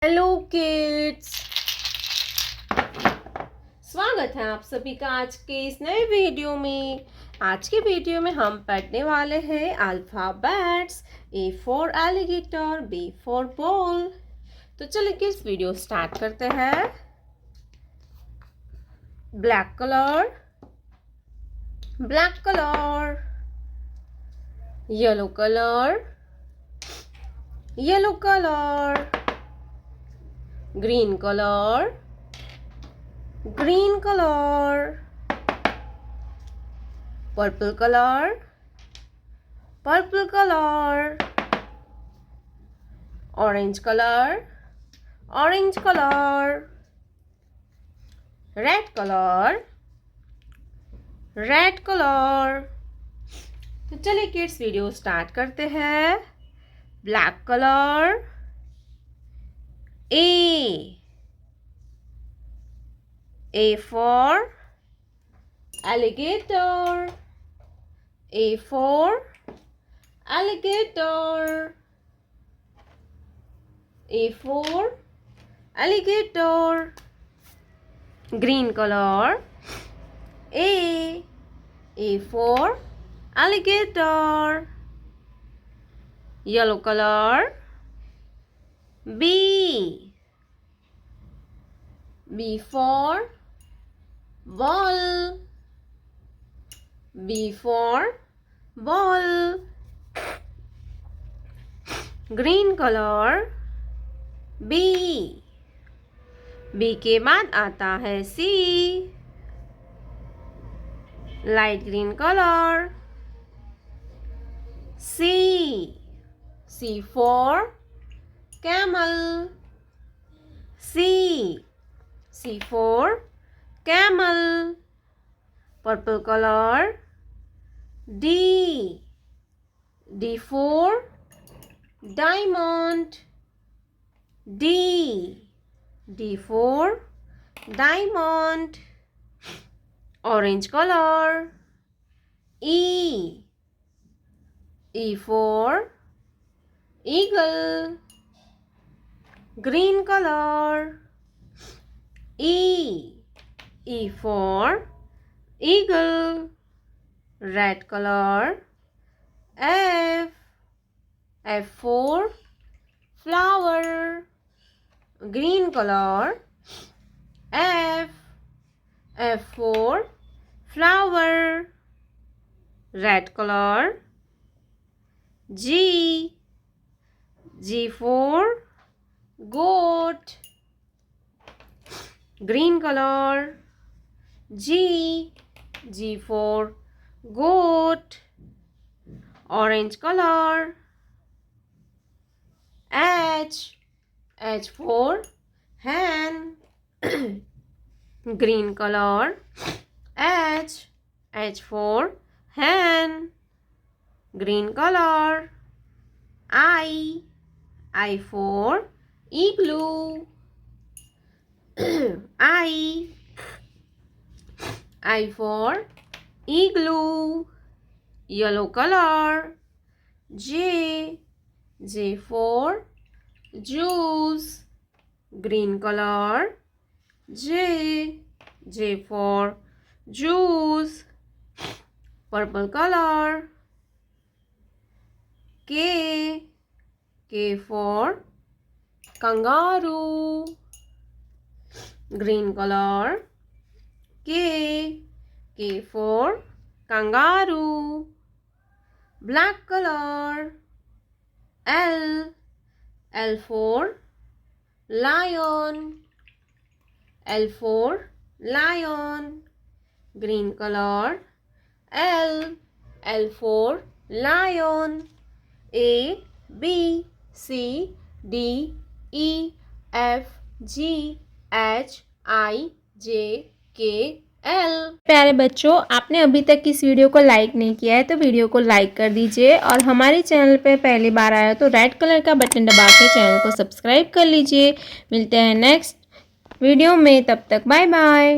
Hello kids, स्वागत है आप सभी का आज के इस नए वीडियो में। आज के वीडियो में हम पढ़ने वाले हैं alphabets. A for alligator, B for ball. तो चलिए किड्स वीडियो स्टार्ट करते हैं। Black colour, black colour, yellow colour, yellow colour, green color, green color, purple color, purple color, orange color, orange color, red color, red color। तो चलिए kids video start करते हैं। Black colour, A for alligator, A for alligator, A for alligator, green color, A for alligator, yellow color, B for ball, B for ball, green color, B के बाद आता है C, light green colour, C for camel, C for camel, purple color, D for diamond, D for diamond, orange color, E for eagle, green color, E for eagle, red color, F for flower, green color, F for flower, red color, G for goat, green color, G for goat, orange color, H for hen, green color, H for hen, green color, I for igloo, I for igloo, yellow color, J for juice, green color, J for juice, purple color, K for kangaroo, green color, K for kangaroo, black color, L for lion, L for lion, green color, L for lion, A B C D E F G H I J K L। प्यारे बच्चों, आपने अभी तक इस video को like नहीं किया है तो वीडियो को लाइक कर दीजिए और हमारे चैनल पे पहली बार आया तो रेड कलर का बटन दबा के चैनल को सब्सक्राइब कर लीजिए। मिलते हैं नेक्स्ट वीडियो में, तब तक बाय बाय।